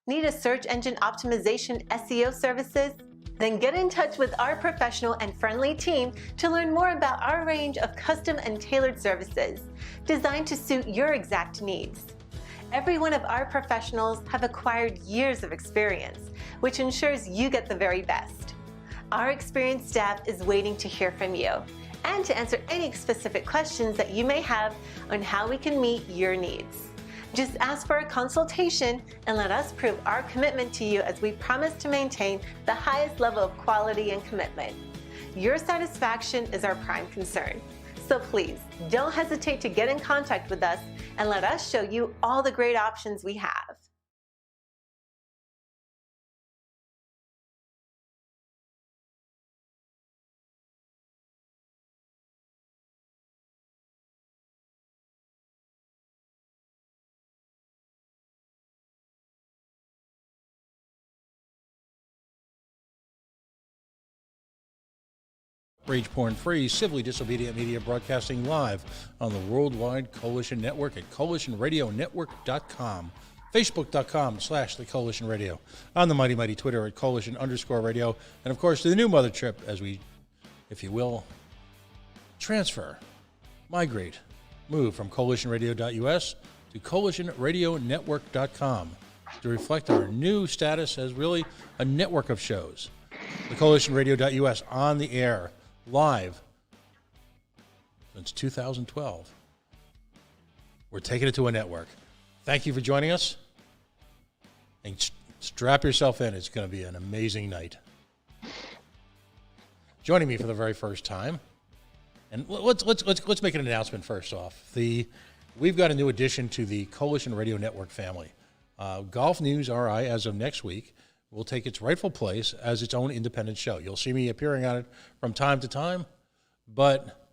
Need a search engine optimization SEO services? Then get in touch with our professional and friendly team to learn more about our range of custom and tailored services designed to suit your exact needs. Every one of our professionals have acquired years of experience, which ensures you get the very best. Our experienced staff is waiting to hear from you and to answer any specific questions that you may have on how we can meet your needs. Just ask for a consultation and let us prove our commitment to you as we promise to maintain the highest level of quality and commitment. Your satisfaction is our prime concern. So please, don't hesitate to get in contact with us and let us show you all the great options we have. Rage Porn Free, Civilly Disobedient Media broadcasting live on the Worldwide Coalition Network at coalitionradionetwork.com, facebook.com/The Coalition Radio, on the mighty Twitter at Coalition_radio, and of course the new mother trip as we, if you will, transfer, migrate, move from coalitionradio.us to coalitionradionetwork.com to reflect our new status as really a network of shows. The coalitionradio.us on the air, live since 2012. We're taking it to a network. Thank you for joining us. And strap yourself in. It's going to be an amazing night. Joining me for the very first time, and let's make an announcement first off. We've got a new addition to the Coalition Radio Network family. Golf News RI, as of next week, will take its rightful place as its own independent show. You'll see me appearing on it from time to time, but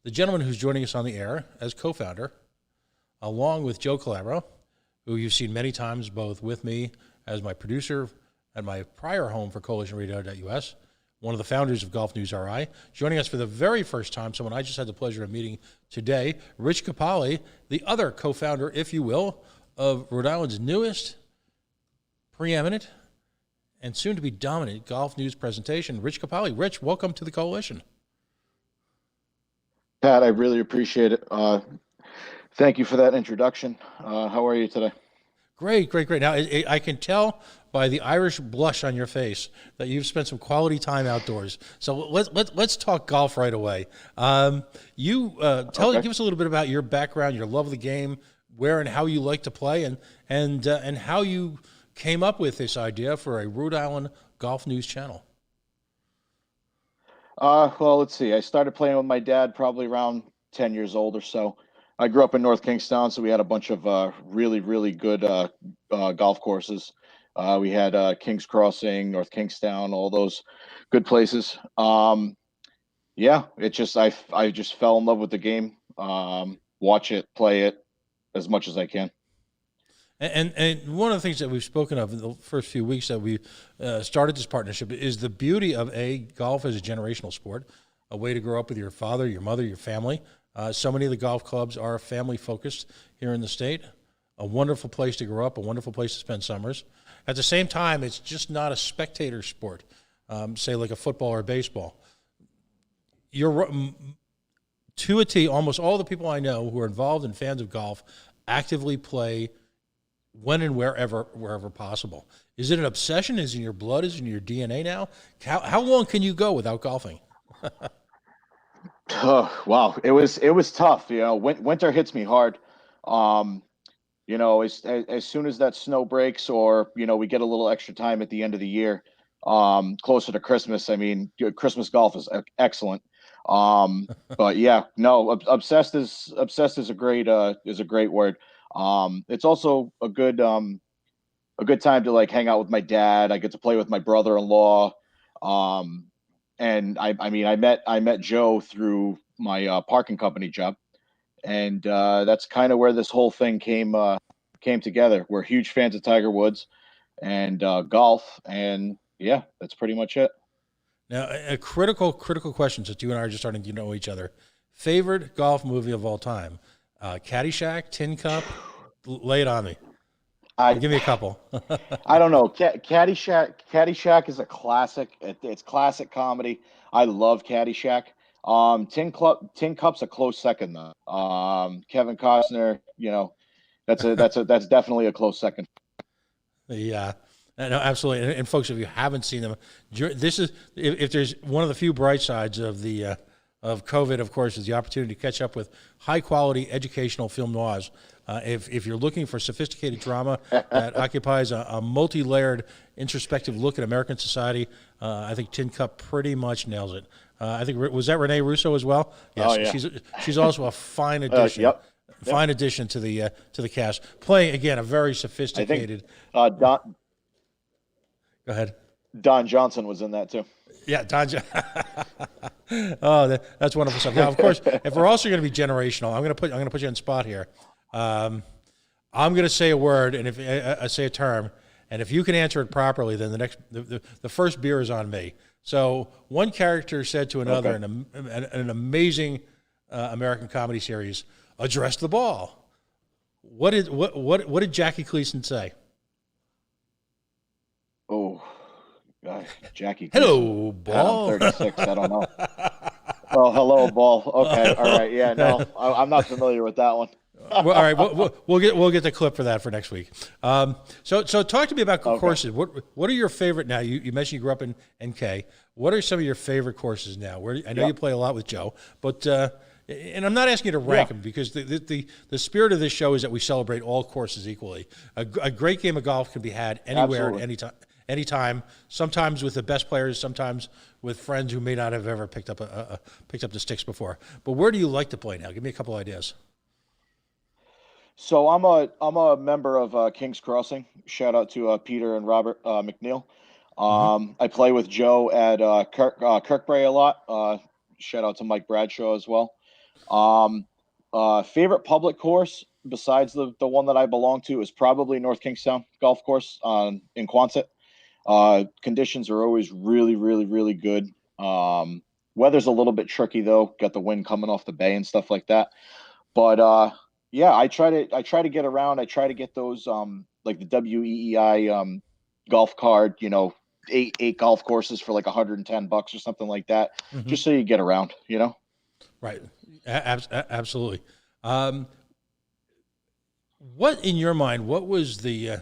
the gentleman who's joining us on the air as co-founder, along with Joe Calabro, who you've seen many times both with me as my producer at my prior home for coalitionradio.us, one of the founders of Golf News RI, joining us for the very first time, someone I just had the pleasure of meeting today, Rich Capali, the other co-founder, if you will, of Rhode Island's newest, preeminent, and soon-to-be dominant golf news presentation, Rich Capali. Rich, welcome to the Coalition. Pat, I really appreciate it. Thank you for that introduction. How are you today? Great. Now, I can tell by the Irish blush on your face that you've spent some quality time outdoors. So let's talk golf right away. Give us a little bit about your background, your love of the game, where and how you like to play, and how you came up with this idea for a Rhode Island golf news channel. Well, let's see. I started playing with my dad probably around 10 years old or so. I grew up in North Kingstown, so we had a bunch of really good golf courses. We had Kings Crossing, North Kingstown, all those good places. I just fell in love with the game. Watch it, play it as much as I can. And one of the things that we've spoken of in the first few weeks that we started this partnership is the beauty of golf as a generational sport, a way to grow up with your father, your mother, your family. So many of the golf clubs are family focused here in the state. A wonderful place to grow up, a wonderful place to spend summers. At the same time, it's just not a spectator sport, say like a football or baseball. You're to a T, almost all the people I know who are involved and fans of golf actively play when and wherever possible. Is it an obsession? Is it in your blood? Is it in your DNA now? How long can you go without golfing? Oh, wow. It was tough. Winter hits me hard. As soon as that snow breaks or, we get a little extra time at the end of the year, closer to Christmas. I mean, Christmas golf is excellent. But yeah, no, obsessed is a great word. It's also a good time to like hang out with my dad. I get to play with my brother-in-law. And I met Joe through my parking company job, and that's kind of where this whole thing came together. We're huge fans of Tiger Woods and golf, and yeah, that's pretty much it. Now, a critical question, since you and I are just starting to know each other. Favorite golf movie of all time? Caddyshack, Tin Cup? Lay it on me. I Give me a couple. I don't know. Caddyshack is a classic. It's classic comedy. I love Caddyshack. Tin Cup's a close second though. Kevin Costner, that's definitely a close second. Yeah, no, absolutely. And folks, if you haven't seen them, this is if there's one of the few bright sides of the of COVID, of course, is the opportunity to catch up with high quality educational film noirs. If you're looking for sophisticated drama that occupies a multi-layered, introspective look at American society, I think Tin Cup pretty much nails it. I think was that Renee Russo as well? Yes, Oh, yeah. she's also a fine addition. Yep. Fine addition to the cast, playing again a very I think sophisticated. Don Go ahead. Don Johnson was in that too. Yeah, Don. Oh, that's wonderful stuff. Now, of course, if we're also going to be generational, I'm going to put you on the spot here. I'm going to say a word, and if I say a term, and if you can answer it properly, then the first beer is on me. So one character said to another Okay. in an amazing American comedy series, "Address the ball." What did Jackie Gleason say? Oh, Jackie. Hello, Gleason. God, ball. I'm 36. I don't know. Oh, hello, ball. Okay, all right. Yeah, no, I'm not familiar with that one. Well, all right, we'll get the clip for that for next week. So talk to me about courses. What are your favorite now? You mentioned you grew up in NK. What are some of your favorite courses now? I know you play a lot with Joe, but and I'm not asking you to rank them because the spirit of this show is that we celebrate all courses equally. A great game of golf can be had anywhere at any time. Anytime, sometimes with the best players, sometimes with friends who may not have ever picked up the sticks before. But where do you like to play now? Give me a couple ideas. So I'm a member of King's Crossing. Shout out to Peter and Robert McNeil. I play with Joe at Kirkbrae a lot. Shout out to Mike Bradshaw as well. Favorite public course besides the one that I belong to is probably North Kingstown Golf Course in Quonset. Conditions are always really, really, really good. Weather's a little bit tricky though. Got the wind coming off the bay and stuff like that. But yeah, I try to get around. I try to get those like the WEEI golf card, eight golf courses for like $110 or something like that, just so you get around, Right. Absolutely. What in your mind? What was the?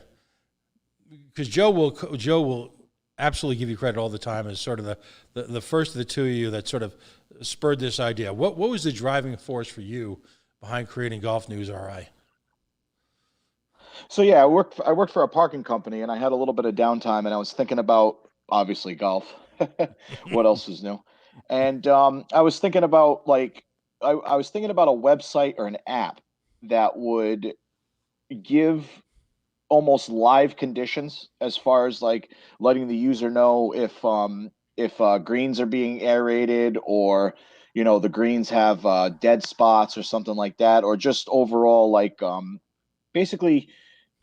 Because Joe will absolutely give you credit all the time as sort of the first of the two of you that sort of spurred this idea. What was the driving force for you behind creating Golf News RI? So yeah, I worked for a parking company, and I had a little bit of downtime, and I was thinking about obviously golf. What else is new? And I was thinking about I was thinking about a website or an app that would give almost live conditions as far as like letting the user know if greens are being aerated, or the greens have dead spots or something like that, or just overall like basically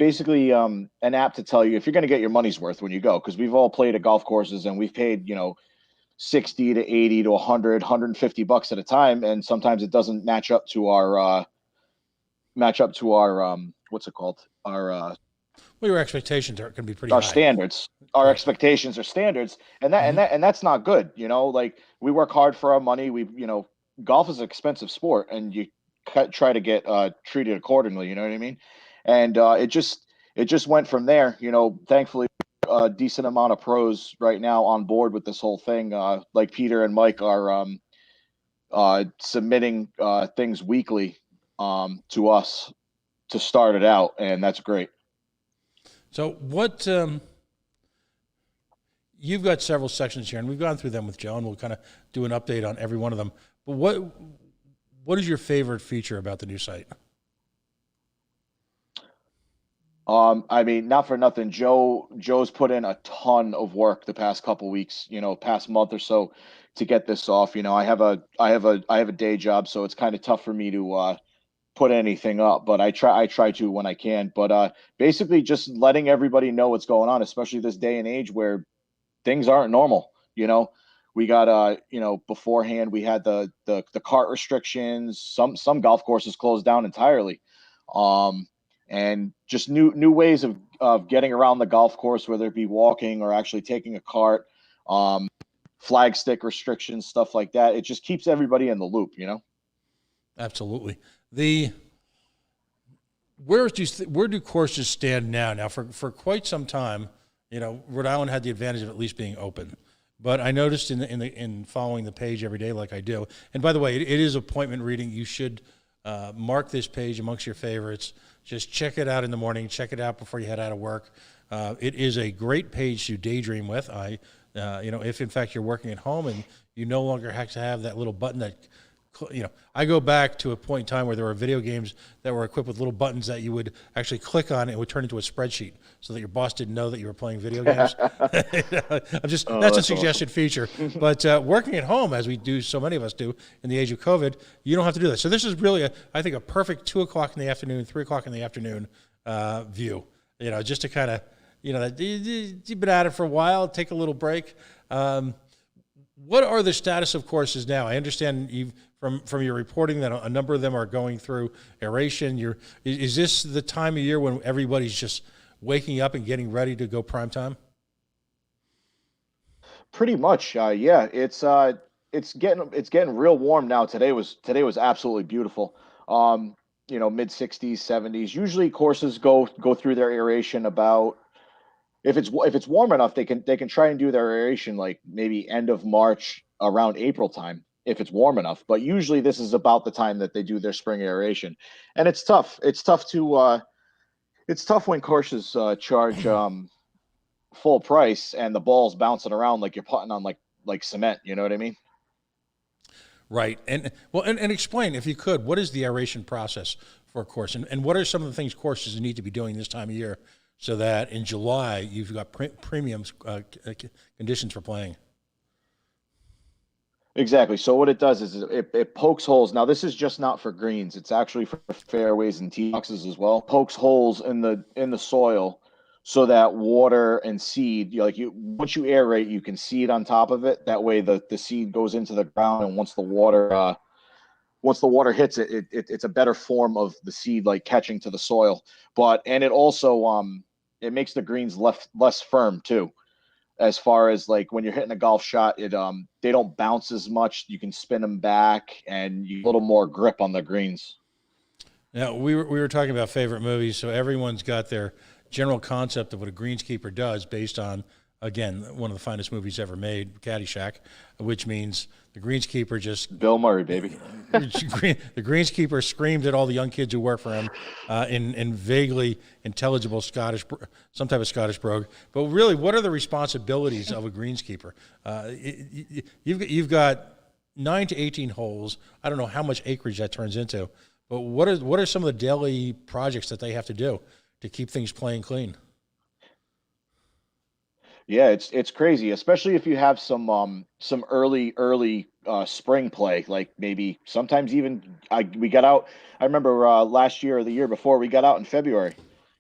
an app to tell you if you're going to get your money's worth when you go, because we've all played at golf courses and we've paid 60 to 80 to 100 $150 at a time, and sometimes it doesn't match up to our what's it called, our Well, your expectations are going to be pretty high. standards. Our expectations are standards, and that's not good. Like we work hard for our money. Golf is an expensive sport, and you try to get treated accordingly. You know what I mean? And it just went from there. Thankfully, a decent amount of pros right now on board with this whole thing. Like Peter and Mike are submitting things weekly to us to start it out, and that's great. So what you've got several sections here, and we've gone through them with Joe, and we'll kind of do an update on every one of them. But what is your favorite feature about the new site? I mean, not for nothing, Joe's put in a ton of work the past couple weeks, past month or so to get this off. I have a day job, so it's kind of tough for me to put anything up, but I try to when I can. But basically just letting everybody know what's going on, especially this day and age where things aren't normal. We got beforehand we had the cart restrictions. Some golf courses closed down entirely. and just new ways of getting around the golf course, whether it be walking or actually taking a cart, flag stick restrictions, stuff like that. It just keeps everybody in the loop, you know? Absolutely. Where do courses stand now? Now, for quite some time, Rhode Island had the advantage of at least being open. But I noticed in following the page every day, like I do. And by the way, it is appointment reading. You should mark this page amongst your favorites. Just check it out in the morning. Check it out before you head out of work. It is a great page to daydream with. If in fact you're working at home and you no longer have to have that little button that, I go back to a point in time where there were video games that were equipped with little buttons that you would actually click on and it would turn into a spreadsheet so that your boss didn't know that you were playing video games. That's a suggested feature. But working at home, as we do, so many of us do in the age of COVID, you don't have to do that. So this is really, I think, a perfect 2 o'clock in the afternoon, 3 o'clock in the afternoon view, just to kind of, you've been at it for a while, take a little break. What are the status of courses now? I understand from your reporting that a number of them are going through aeration. Is this the time of year when everybody's just waking up and getting ready to go prime time? Pretty much, yeah. It's getting real warm now. Today was absolutely beautiful. Mid 60s, 70s. Usually courses go through their aeration about, if it's warm enough, they can try and do their aeration like maybe end of March, around April time, if it's warm enough. But usually this is about the time that they do their spring aeration, and it's tough. It's tough when courses charge full price and the ball's bouncing around like you're putting on like cement. You know what I mean? Right. And explain, if you could, what is the aeration process for a course, and what are some of the things courses need to be doing this time of year so that in July you've got premium conditions for playing? Exactly. So what it does is it pokes holes. Now this is just not for greens. It's actually for fairways and tee boxes as well. Pokes holes in the soil so that water and seed, once you aerate, you can seed on top of it. That way the seed goes into the ground, and once the water hits it, it's a better form of the seed like catching to the soil. And it also it makes the greens less firm too. As far as like when you're hitting a golf shot, they don't bounce as much. You can spin them back, and you get a little more grip on the greens. Now we were talking about favorite movies, so everyone's got their general concept of what a greenskeeper does based on, again, one of the finest movies ever made, Caddyshack, which means the greenskeeper just Bill Murray, baby. The greenskeeper screamed at all the young kids who work for him in vaguely intelligible some type of Scottish brogue. But really, what are the responsibilities of a greenskeeper? You've got 9 to 18 holes. I don't know how much acreage that turns into, but what are some of the daily projects that they have to do to keep things playing clean? Yeah, it's crazy, especially if you have some early spring play, like maybe sometimes even we got out. I remember last year or the year before, we got out in February.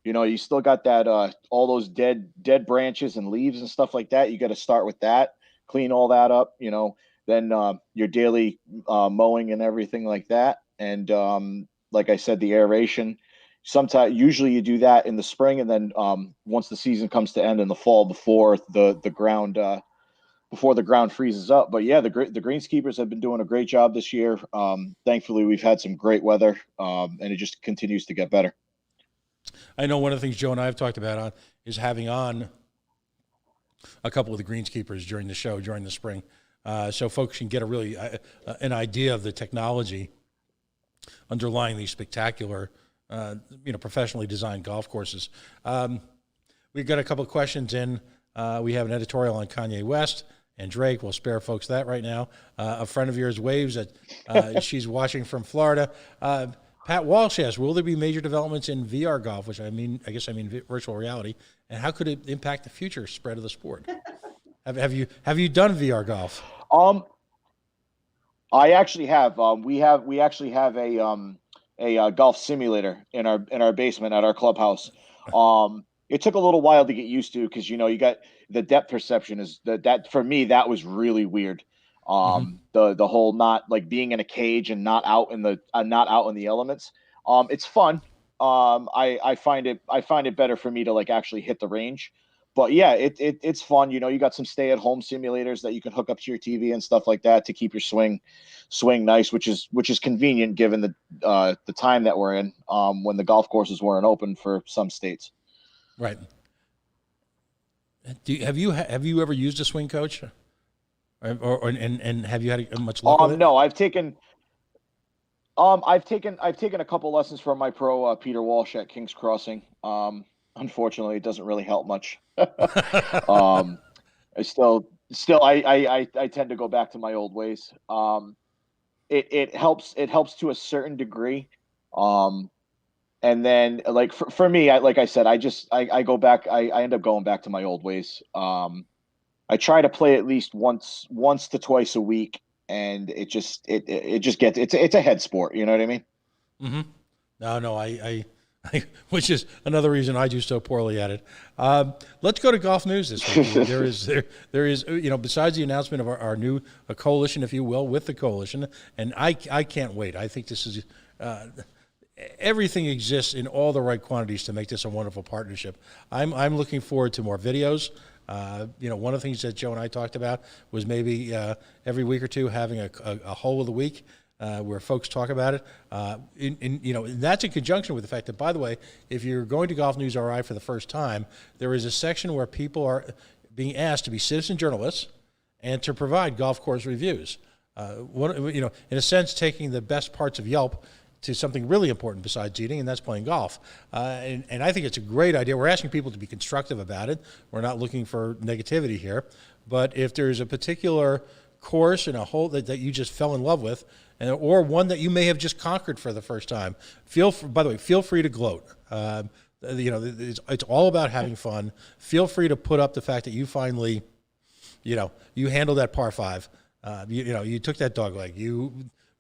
You still got that all those dead branches and leaves and stuff like that. You got to start with that, clean all that up. Then your daily mowing and everything like that, and like I said, the aeration. Usually you do that in the spring, and then once the season comes to end in the fall, before the ground freezes up. But yeah, the greenskeepers have been doing a great job this year. Thankfully, we've had some great weather, and it just continues to get better. I know one of the things Joe and I have talked about is having on a couple of the greenskeepers during the show during the spring, so folks can get an idea of the technology underlying these spectacular, professionally designed golf courses. We've got a couple of questions in. We have an editorial on Kanye West and Drake. We'll spare folks that right now. A friend of yours waves at she's watching from Florida. Pat Walsh asks, will there be major developments in VR golf, which I guess I mean virtual reality, and how could it impact the future spread of the sport? Have you done VR golf? I actually have. We actually have a golf simulator in our basement at our clubhouse. It took a little while to get used to, because you got the depth perception is that for me that was really weird. The whole not like being in a cage and not out in the elements. It's fun. I find it better for me to like actually hit the range. But yeah, it's fun. You know, you got some stay at home simulators that you can hook up to your TV and stuff like that to keep your swing nice, which is convenient given the time that we're in, when the golf courses weren't open for some states. Right. Have you ever used a swing coach, and have you had much luck with it? No, I've taken a couple lessons from my pro, Peter Walsh at King's Crossing. Unfortunately, it doesn't really help much. um, I still I tend to go back to my old ways. It helps to a certain degree. And then like for me, like I said, I go back. I end up going back to my old ways. I try to play at least once to twice a week, and it just gets it's a head sport. You know what I mean? Mm-hmm. No, which is another reason I do so poorly at it. Let's go to golf news this week. there is besides the announcement of our new coalition, if you will, with the coalition, and I can't wait. I think this is. Everything exists in all the right quantities to make this a wonderful partnership. I'm looking forward to more videos. One of the things that Joe and I talked about was maybe every week or two having a hole of the week where folks talk about it. And that's in conjunction with the fact that, by the way, if you're going to Golf News RI for the first time, there is a section where people are being asked to be citizen journalists and to provide golf course reviews. In a sense, taking the best parts of Yelp to something really important besides eating, and that's playing golf. And I think it's a great idea. We're asking people to be constructive about it. We're not looking for negativity here. But if there's a particular course and a hole that you just fell in love with, or one that you may have just conquered for the first time, by the way, feel free to gloat. It's all about having fun. Feel free to put up the fact that you finally, you handled that par five. You took that dog leg.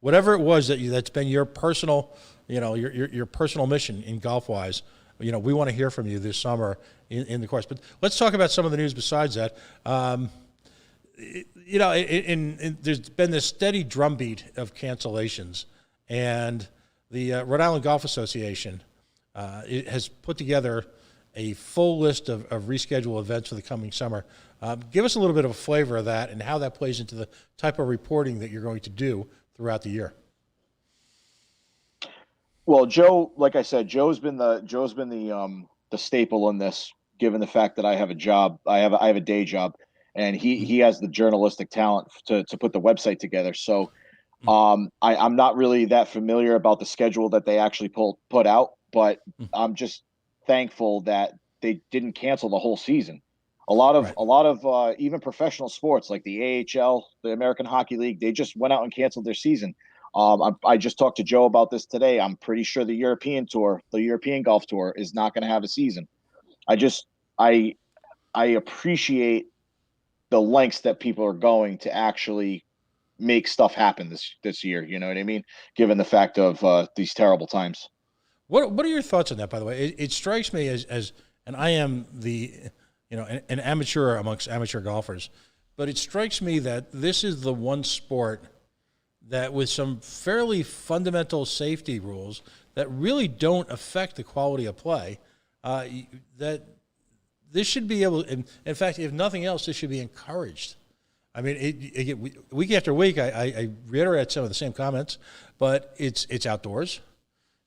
Whatever it was that's been your personal, your personal mission in golf wise, we want to hear from you this summer in the course. But let's talk about some of the news besides that. There's been this steady drumbeat of cancellations, and the Rhode Island Golf Association it has put together a full list of rescheduled events for the coming summer. Give us a little bit of a flavor of that and how that plays into the type of reporting that you're going to do throughout the year. Well, Joe, like I said, Joe's been the staple in this, given the fact that I have a job. I have a day job, and he has the journalistic talent to put the website together. So I'm not really that familiar about the schedule that they actually put out, but I'm just thankful that they didn't cancel the whole season. A lot of even professional sports like the AHL, the American Hockey League, they just went out and canceled their season. I just talked to Joe about this today. I'm pretty sure the European Golf Tour, is not going to have a season. I appreciate the lengths that people are going to actually make stuff happen this year. You know what I mean? Given the fact of these terrible times. What are your thoughts on that? By the way, it strikes me as, and I am an amateur amongst amateur golfers, but it strikes me that this is the one sport that, with some fairly fundamental safety rules that really don't affect the quality of play, that this should be able. In fact, if nothing else, this should be encouraged. I mean, week after week, I reiterate some of the same comments, but it's outdoors,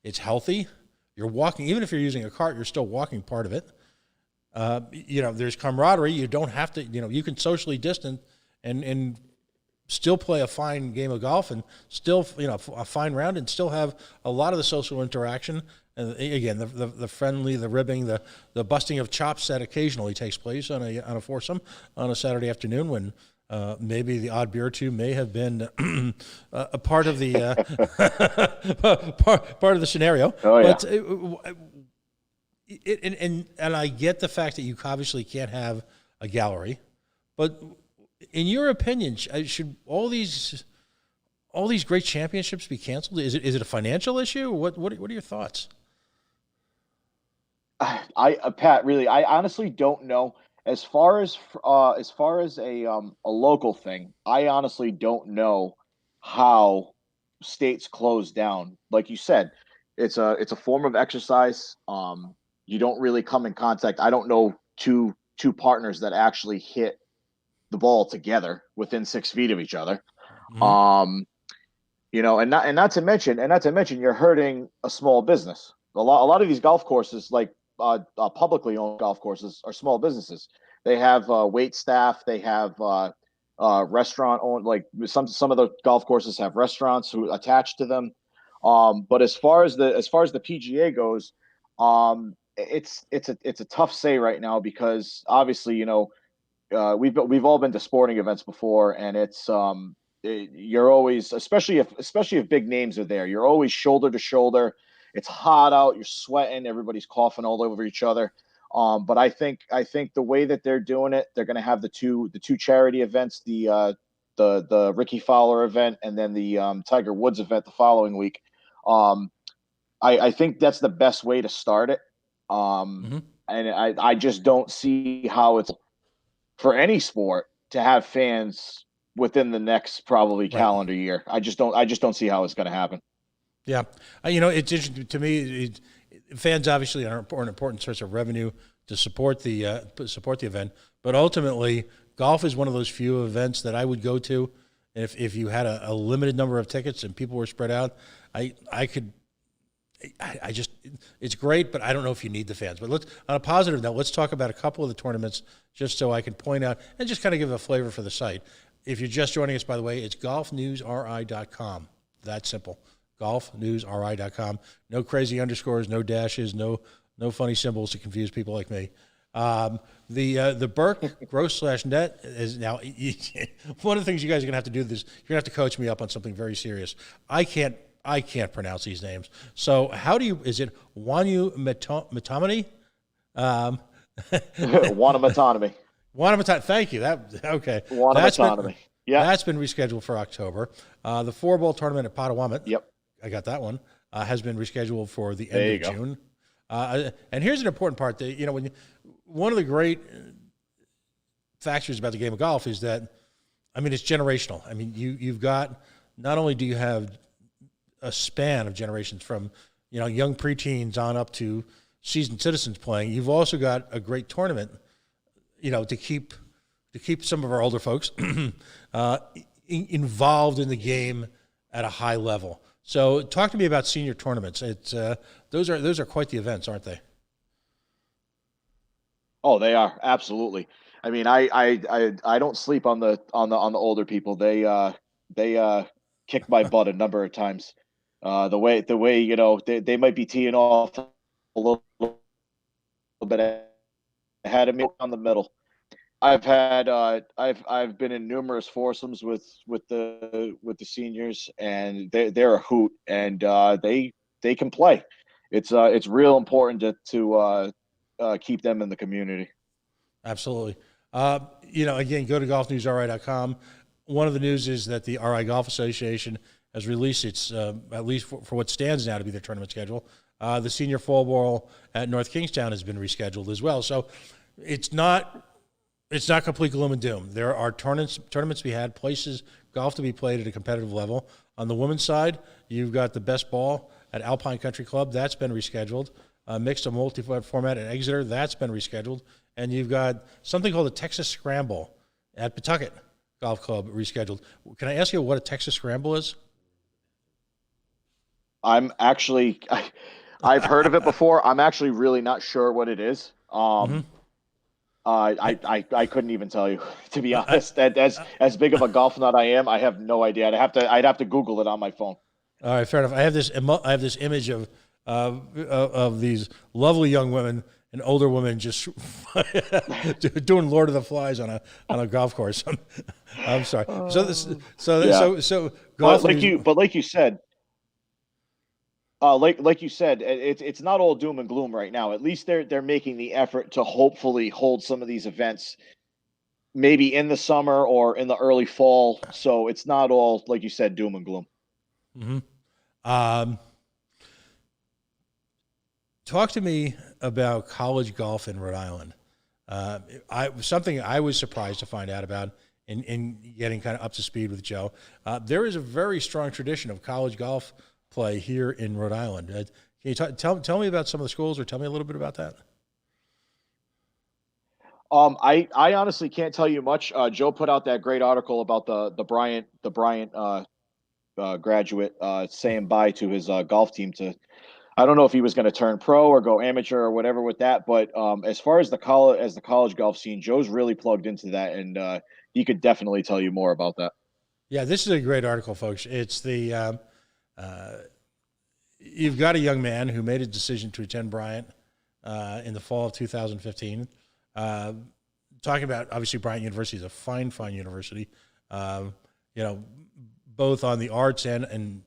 it's healthy. You're walking, even if you're using a cart, you're still walking part of it. There's camaraderie. You don't have to, you can socially distance and still play a fine game of golf and still, a fine round and still have a lot of the social interaction. And again, the friendly, the ribbing, the busting of chops that occasionally takes place on a foursome on a Saturday afternoon when maybe the odd beer or two may have been a part of the part of the scenario. Oh yeah. But and I get the fact that you obviously can't have a gallery, but in your opinion, should all these great championships be canceled? Is it a financial issue? What are your thoughts? Pat, really, I honestly don't know. As far as a local thing, I honestly don't know how states close down. Like you said, it's a form of exercise. You don't really come in contact. I don't know two partners that actually hit the ball together within 6 feet of each other. Mm-hmm. And not to mention you're hurting a small business. A lot of these golf courses, like publicly owned golf courses, are small businesses. They have wait staff. They have restaurant owned. Like some of the golf courses have restaurants who attached to them. But as far as the PGA goes, it's a tough say right now because obviously we've all been to sporting events before, and you're always, especially if big names are there, you're always shoulder to shoulder. It's hot out, you're sweating, everybody's coughing all over each other. But I think the way that they're doing it, they're going to have the two charity events, the Ricky Fowler event, and then the Tiger Woods event the following week. I think that's the best way to start it. Mm-hmm. And I just don't see how it's for any sport to have fans within the next probably Right. calendar year. I just don't see how it's going to happen. Yeah, it's interesting to me. Fans obviously are an important source of revenue to support the event, but ultimately, golf is one of those few events that I would go to. If you had a limited number of tickets and people were spread out, it's great, but I don't know if you need the fans. But on a positive note, let's talk about a couple of the tournaments just so I can point out and just kind of give a flavor for the site. If you're just joining us, by the way, it's golfnewsri.com. That simple. golfnewsri.com. No crazy underscores, no dashes, no funny symbols to confuse people like me. The Burke gross/net is now one of the things you guys are gonna have to do this. You're gonna have to coach me up on something very serious. I can't pronounce these names. So is it Wanu Matomany? Wanamatonamy. Wanamatonamy. Thank you. Okay. Wanamatonamy. Yeah. That's been rescheduled for October. The 4-ball tournament at Potawatomi. Yep. I got that one. Has been rescheduled for the end of June. And here's an important part that, one of the great factors about the game of golf is that, it's generational. You've got, not only do you have a span of generations from, young preteens on up to seasoned citizens playing, you've also got a great tournament, to keep some of our older folks involved in the game at a high level. So talk to me about senior tournaments. Those are quite the events, aren't they? Oh, they are, absolutely. I don't sleep on the older people. They kicked my butt a number of times. The way they might be teeing off a little bit ahead of me on the middle. I've been in numerous foursomes with the seniors, and they're a hoot, and they can play. It's real important to keep them in the community. Absolutely. Again, go to golfnewsri.com. One of the news is that the RI Golf Association has released its, at least for what stands now to be their tournament schedule. The senior fall ball at North Kingstown has been rescheduled as well. So it's not complete gloom and doom. There are tournaments to be had, golf to be played at a competitive level. On the women's side, you've got the best ball at Alpine Country Club. That's been rescheduled. Mixed and multi-format at Exeter. That's been rescheduled. And you've got something called the Texas Scramble at Pawtucket Golf Club rescheduled. Can I ask you what a Texas Scramble is? I've heard of it before. I'm actually really not sure what it is. I couldn't even tell you, to be honest. As big of a golf nut I am, I have no idea. I'd have to Google it on my phone. All right, fair enough. I have this image of these lovely young women and older women just doing Lord of the Flies on a golf course. I'm sorry. So golf. Like you said. Like you said, it's not all doom and gloom right now. At least they're making the effort to hopefully hold some of these events, maybe in the summer or in the early fall. So it's not all, like you said, doom and gloom. Mm-hmm. Talk to me about college golf in Rhode Island. Something I was surprised to find out about in getting kind of up to speed with Joe. There is a very strong tradition of college golf play here in Rhode Island. Can you tell me about some of the schools, or tell me a little bit about that? I honestly can't tell you much. Joe put out that great article about the Bryant graduate saying bye to his golf team. I don't know if he was going to turn pro or go amateur or whatever with that, but as far as the college golf scene, Joe's really plugged into that, and he could definitely tell you more about that. Yeah, this is a great article, folks. It's the you've got a young man who made a decision to attend Bryant in the fall of 2015. Talking about, obviously, Bryant University is a fine university. Both on the arts and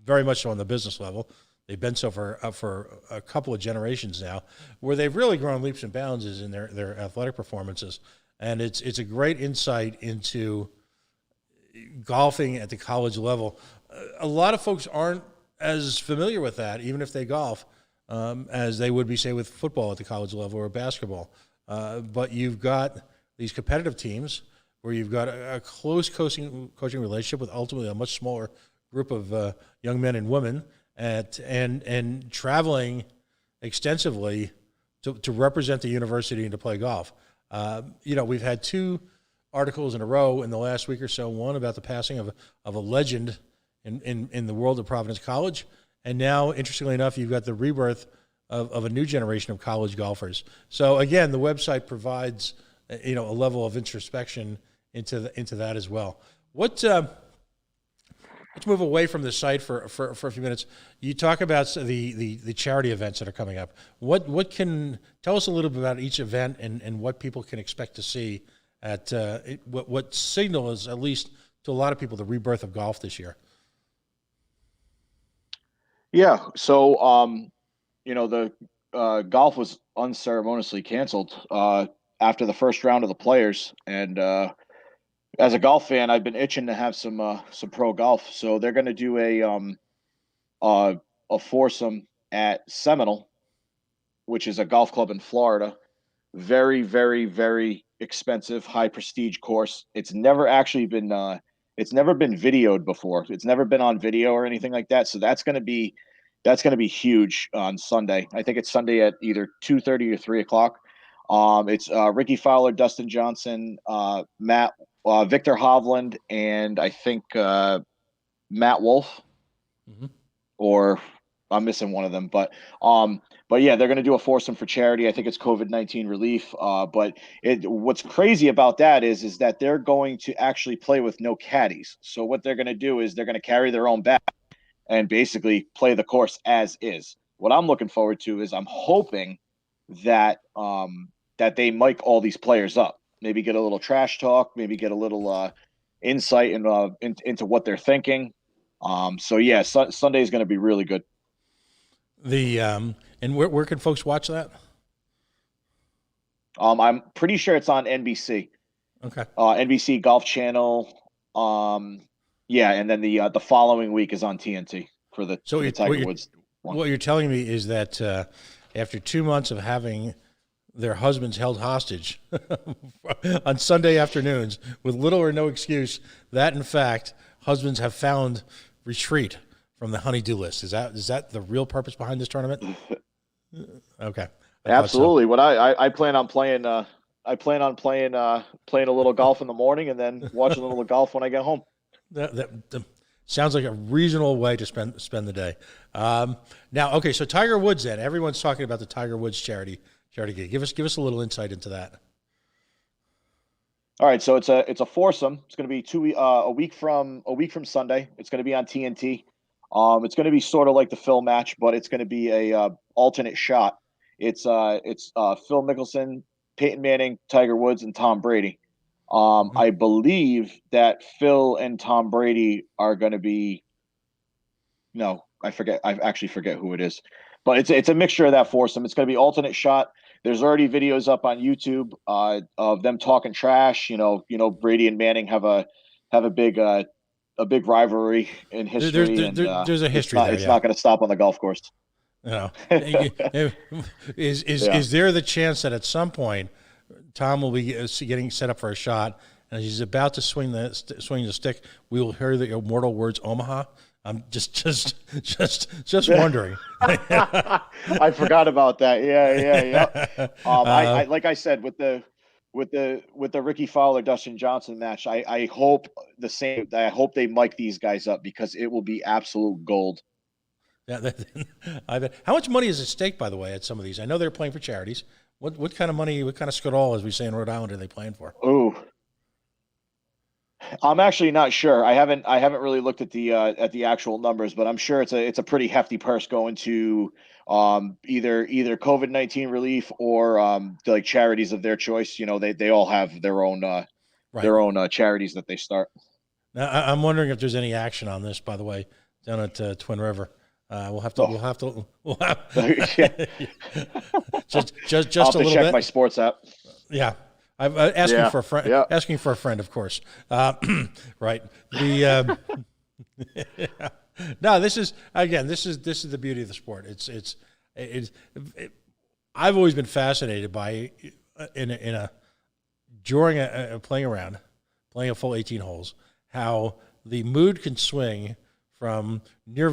very much so on the business level. They've been so for a couple of generations now. Where they've really grown leaps and bounds is in their athletic performances, and it's a great insight into golfing at the college level. A lot of folks aren't as familiar with that, even if they golf, as they would be, say, with football at the college level or basketball. But you've got these competitive teams where you've got a close coaching relationship with ultimately a much smaller group of young men and women, and traveling extensively to represent the university and to play golf. We've had two articles in a row in the last week or so, one about the passing of a legend in the world of Providence College, and now, interestingly enough, you've got the rebirth of a new generation of college golfers. So again, the website provides a level of introspection into that as well. Let's move away from the site for a few minutes. You talk about the charity events that are coming up. What can tell us a little bit about each event and what people can expect to see at what signals, at least to a lot of people, the rebirth of golf this year? Yeah. So the golf was unceremoniously canceled after the first round of the Players, and as a golf fan, I've been itching to have some pro golf. So they're going to do a foursome at Seminole, which is a golf club in Florida. Very, very, very expensive, high prestige course. It's never been videoed before. It's never been on video or anything like that. So that's going to be huge on Sunday. I think it's Sunday at either 2:30 or 3:00. It's Ricky Fowler, Dustin Johnson, Victor Hovland, and I think Matt Wolf, or I'm missing one of them. But yeah, they're going to do a foursome for charity. I think it's COVID-19 relief. But what's crazy about that is that they're going to actually play with no caddies. So what they're going to do is they're going to carry their own bag and basically play the course as is. What I'm looking forward to is I'm hoping that that they mic all these players up. Maybe get a little trash talk, maybe get a little insight into what they're thinking. So yeah, Sunday is going to be really good. And where can folks watch that? I'm pretty sure it's on NBC. Okay. NBC Golf Channel. Yeah, and then the following week is on TNT for the Tiger Woods one. What you're telling me is that after 2 months of having their husbands held hostage on Sunday afternoons with little or no excuse, that in fact husbands have found retreat from the honey-do list. Is that the real purpose behind this tournament? Okay. Absolutely. So. What I plan on playing playing a little golf in the morning and then watching a little golf when I get home. That sounds like a reasonable way to spend the day. Now, okay, so Tiger Woods. Then everyone's talking about the Tiger Woods charity gig. Give us a little insight into that. All right, so it's a foursome. It's going to be a week from Sunday. It's going to be on TNT. It's going to be sort of like the Phil match, but it's going to be a alternate shot. It's Phil Mickelson, Peyton Manning, Tiger Woods, and Tom Brady. I believe that Phil and Tom Brady are going to be. No, I forget. I actually forget who it is, but it's a mixture of that foursome. It's going to be alternate shot. There's already videos up on YouTube of them talking trash. Brady and Manning have a big rivalry in history. There's a history. It's not going to stop on the golf course. No. Is there the chance that at some point Tom will be getting set up for a shot, and as he's about to swing the stick, we will hear the immortal words "Omaha"? I'm just wondering. I forgot about that. Yeah. I like I said with the Ricky Fowler Dustin Johnson match, I hope the same. I hope they mic these guys up because it will be absolute gold. Yeah, I bet. How much money is at stake, by the way, at some of these? I know they're playing for charities. What kind of money? What kind of skadal, as we say in Rhode Island, are they playing for? Ooh, I'm actually not sure. I haven't really looked at the actual numbers, but I'm sure it's a pretty hefty purse going to either COVID-19 relief or like charities of their choice. You know, they all have their own charities that they start. Now, I'm wondering if there's any action on this, by the way, down at Twin River. We'll have to Yeah. just I'll a have to little check bit. my sports app. Yeah. I'm asking for a friend. Yeah. Asking for a friend, of course. Right. The no. This is the beauty of the sport. I've always been fascinated by during playing a full 18 holes, how the mood can swing from near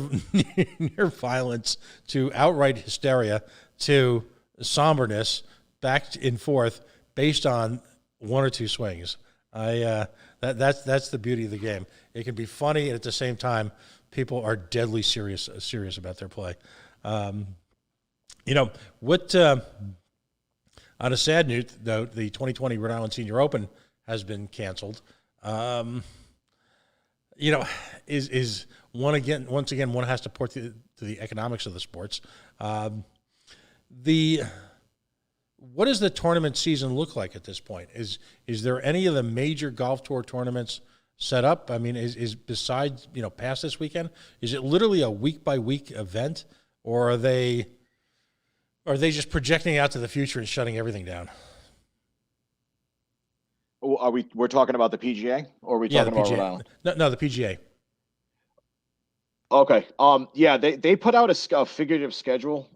violence to outright hysteria to somberness, back and forth, based on one or two swings. That's the beauty of the game. It can be funny, and at the same time, people are deadly serious about their play. What? On a sad note, though, the 2020 Rhode Island Senior Open has been canceled. Is once again one has to port to the economics of the sports. What does the tournament season look like at this point? Is there any of the major golf tour tournaments set up? I mean, is besides past this weekend, is it literally a week by week event, or are they just projecting out to the future and shutting everything down? We're talking about the PGA, or are we talking about Rhode Island? No, the PGA. Okay. Yeah, they put out a figurative schedule.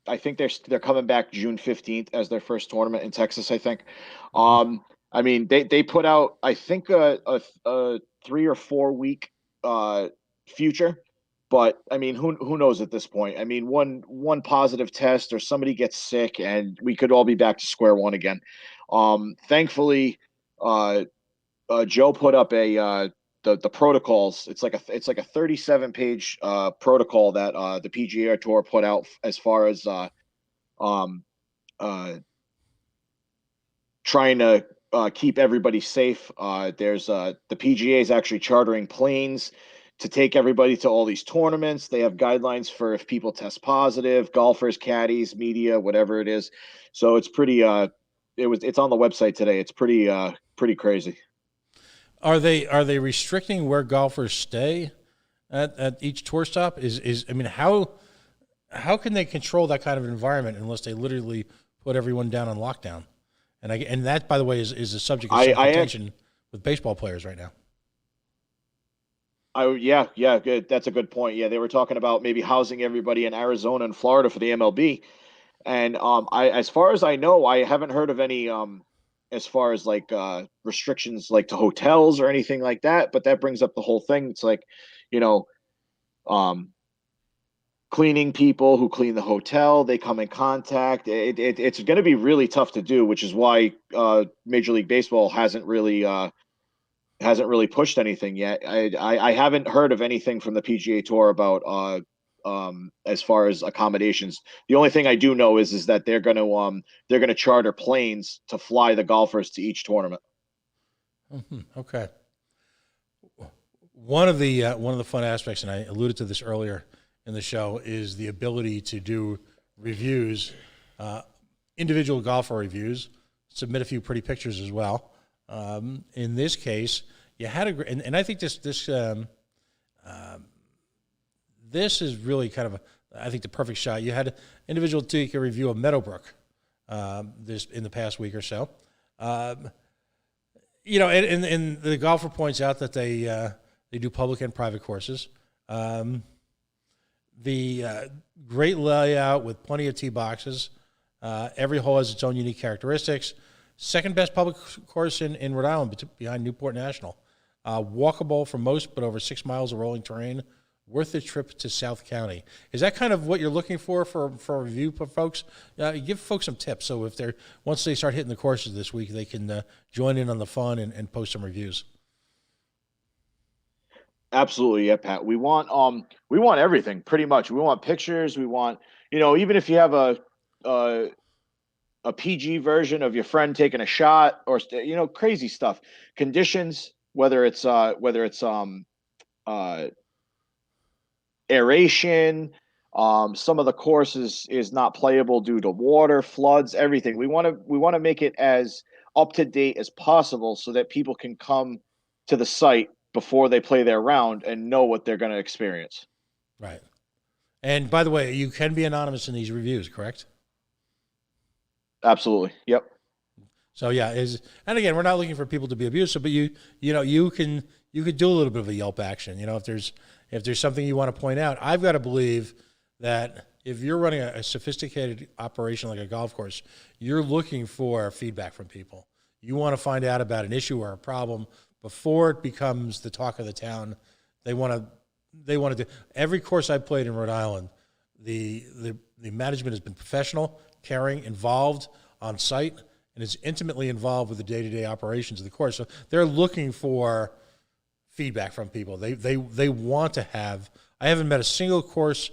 I think they're coming back June 15th as their first tournament in Texas, I think. I mean, they put out, I think, a 3 or 4 week future, but I mean, who knows at this point? I mean, one positive test or somebody gets sick and we could all be back to square one again. Thankfully, Joe put up the protocols. It's like a 37-page protocol that the PGA Tour put out as far as trying to keep everybody safe. There's the PGA is actually chartering planes to take everybody to all these tournaments. They have guidelines for if people test positive, golfers, caddies, media, whatever it is. So it's pretty. It's on the website today. It's pretty crazy. Are they restricting where golfers stay at each tour stop? I mean, how can they control that kind of environment unless they literally put everyone down on lockdown? And that, by the way, is a subject of some contention with baseball players right now. Yeah, good. That's a good point. Yeah, they were talking about maybe housing everybody in Arizona and Florida for the MLB. And as far as I know, I haven't heard of any as far as like restrictions like to hotels or anything like that. But that brings up the whole thing. It's like, cleaning people who clean the hotel, they come in contact. It's going to be really tough to do, which is why Major League Baseball hasn't really pushed anything yet. I haven't heard of anything from the PGA Tour about as far as accommodations. The only thing I do know is that they're going to charter planes to fly the golfers to each tournament. Okay. One of the fun aspects, and I alluded to this earlier in the show, is the ability to do reviews, individual golfer reviews, submit a few pretty pictures as well. In this case, you had and I think this is really kind of I think the perfect shot. You had an individual take a review of Meadowbrook this in the past week or so. And the golfer points out that they do public and private courses. The great layout with plenty of tee boxes. Every hole has its own unique characteristics. Second best public course in Rhode Island behind Newport National. Walkable for most, but over 6 miles of rolling terrain worth the trip to South County. Is that kind of what you're looking for a review for folks? Give folks some tips so if they're once they start hitting the courses this week, they can join in on the fun and post some reviews. Absolutely, yeah, Pat. We want everything pretty much. We want pictures. We want, even if you have a PG version of your friend taking a shot or crazy stuff, conditions, whether it's aeration, some of the course is not playable due to water, floods, everything. We want to make it as up to date as possible so that people can come to the site before they play their round and know what they're going to experience. Right. And by the way, you can be anonymous in these reviews, correct? Absolutely. Yep. So yeah, and again, we're not looking for people to be abusive, but you could do a little bit of a Yelp action. If there's something you want to point out, I've got to believe that if you're running a sophisticated operation like a golf course, you're looking for feedback from people. You want to find out about an issue or a problem before it becomes the talk of the town. They want to do every course I've played in Rhode Island. The management has been professional, caring, involved on site, and is intimately involved with the day-to-day operations of the course. So they're looking for feedback from people. They want to have. I haven't met a single course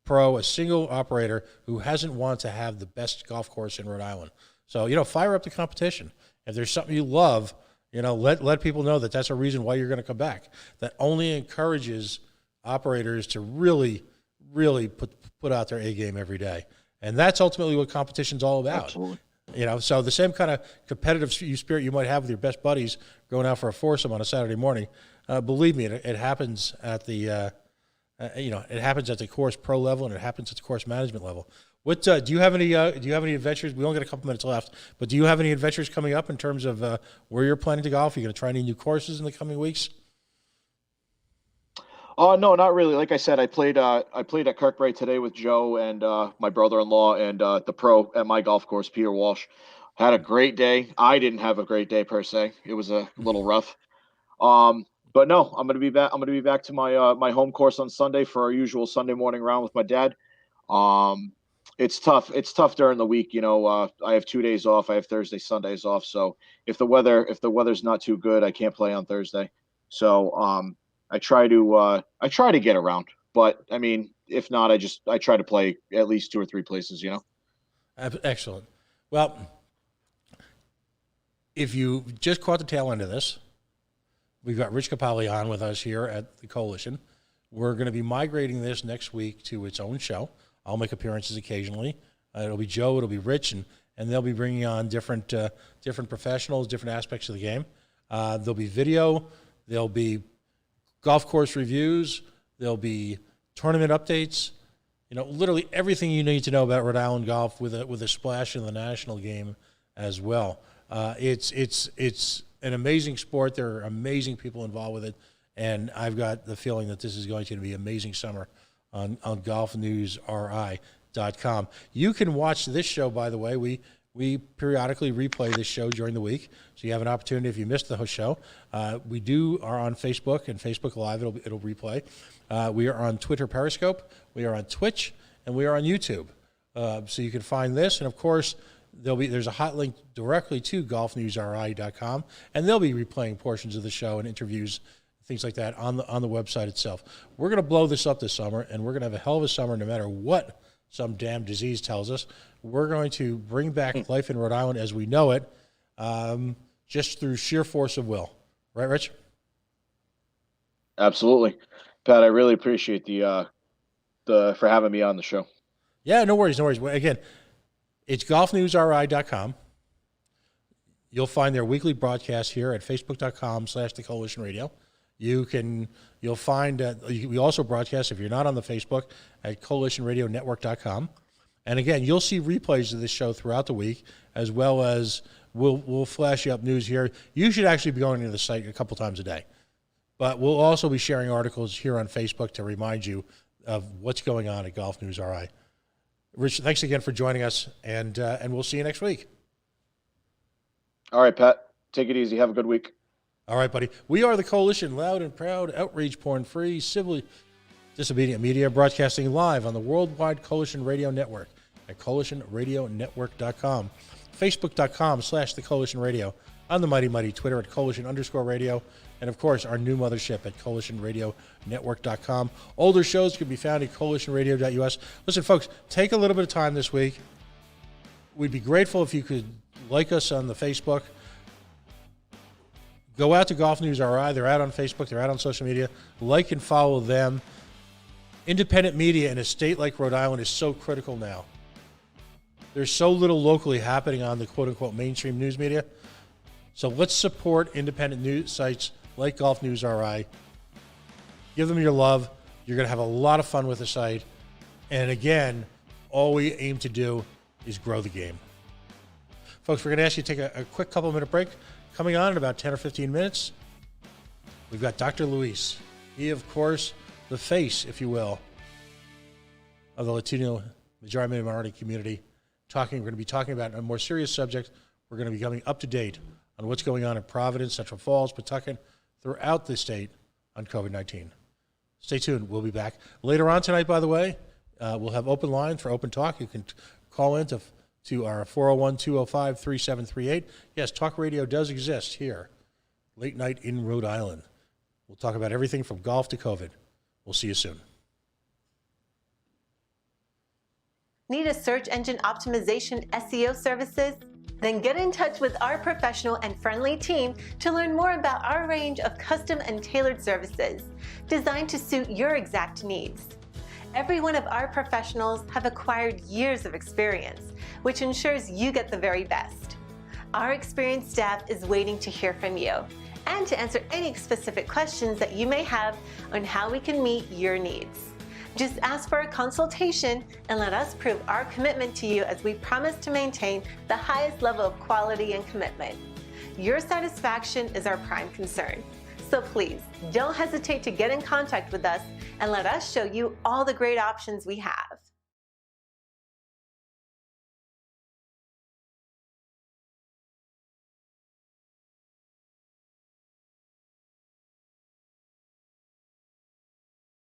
pro, a single operator who hasn't wanted to have the best golf course in Rhode Island. So fire up the competition. If there's something you love, let people know that that's a reason why you're going to come back. That only encourages operators to really, really put out their A game every day. And that's ultimately what competition's all about. Absolutely. So the same kind of competitive spirit you might have with your best buddies going out for a foursome on a Saturday morning, believe me, it happens at the it happens at the course pro level, and it happens at the course management level. What do you have any adventures? We only got a couple minutes left, but do you have any adventures coming up in terms of where you're planning to golf? Are you going to try any new courses in the coming weeks? No, not really. Like I said, I played at Kirkbride today with Joe and my brother-in-law and the pro at my golf course, Peter Walsh. Had a great day. I didn't have a great day per se. It was a little rough. But no, I'm gonna be back. I'm gonna be back to my my home course on Sunday for our usual Sunday morning round with my dad. It's tough. It's tough during the week. I have 2 days off. I have Thursday, Sundays off. So if the weather's not too good, I can't play on Thursday. So I try to get around. But I mean, if not, I try to play at least 2 or 3 places. Excellent. Well, if you just caught the tail end of this, we've got Rich Capali on with us here at the Coalition. We're going to be migrating this next week to its own show. I'll make appearances occasionally. It'll be Joe, it'll be Rich, and they'll be bringing on different professionals, different aspects of the game. There'll be video, there'll be golf course reviews, there'll be tournament updates. Literally everything you need to know about Rhode Island golf with a splash in the national game as well. It's an amazing sport. There are amazing people involved with it, and I've got the feeling that this is going to be an amazing summer on golfnewsri.com. You can watch this show, by the way. We periodically replay this show during the week, so you have an opportunity if you missed the show. We are on Facebook and Facebook Live. It'll replay. We are on Twitter Periscope. We are on Twitch, and we are on YouTube. So you can find this, and of course, there's a hot link directly to golfnewsri.com, and they'll be replaying portions of the show and interviews, things like that on the website itself. We're going to blow this up this summer, and we're going to have a hell of a summer no matter what some damn disease tells us. We're going to bring back life in Rhode Island as we know it, just through sheer force of will. Right, Rich? Absolutely. Pat, I really appreciate for having me on the show. Yeah, no worries. Again, it's golfnewsri.com. You'll find their weekly broadcast here at facebook.com/The Coalition Radio. You'll find we also broadcast, if you're not on the Facebook, at coalitionradionetwork.com. And again, you'll see replays of this show throughout the week, as well as we'll flash you up news here. You should actually be going to the site a couple times a day. But we'll also be sharing articles here on Facebook to remind you of what's going on at Golf News RI. Rich, thanks again for joining us, and we'll see you next week. All right, Pat. Take it easy. Have a good week. All right, buddy. We are the Coalition, loud and proud, outrage porn-free, civilly Disobedient Media, broadcasting live on the Worldwide Coalition Radio Network at coalitionradionetwork.com, facebook.com/The Coalition Radio, on the mighty Twitter at Coalition_radio, and of course our new mothership at coalitionradionetwork.com. Older shows can be found at coalitionradio.us. Listen, folks, take a little bit of time this week. We'd be grateful if you could like us on the Facebook. Go out to Golf News RI. They're out on Facebook. They're out on social media. Like and follow them. Independent media in a state like Rhode Island is so critical now. There's so little locally happening on the quote-unquote mainstream news media. So let's support independent news sites like Golf News RI. Give them your love. You're going to have a lot of fun with the site. And again, all we aim to do is grow the game. Folks, we're going to ask you to take a quick couple-minute break. Coming on in about 10 or 15 minutes, we've got Dr. Luis. He, of course, the face, if you will, of the Latino majority minority community. We're going to be talking about a more serious subject. We're going to be coming up to date on what's going on in Providence, Central Falls, Pawtucket, throughout the state on COVID-19. Stay tuned. We'll be back. Later on tonight, by the way, we'll have open line for open talk. You can call in to our 401-205-3738. Yes, talk radio does exist here, late night in Rhode Island. We'll talk about everything from golf to COVID. We'll see you soon. Need a search engine optimization SEO services? Then get in touch with our professional and friendly team to learn more about our range of custom and tailored services designed to suit your exact needs. Every one of our professionals have acquired years of experience, which ensures you get the very best. Our experienced staff is waiting to hear from you and to answer any specific questions that you may have on how we can meet your needs. Just ask for a consultation and let us prove our commitment to you as we promise to maintain the highest level of quality and commitment. Your satisfaction is our prime concern. So please, don't hesitate to get in contact with us and let us show you all the great options we have.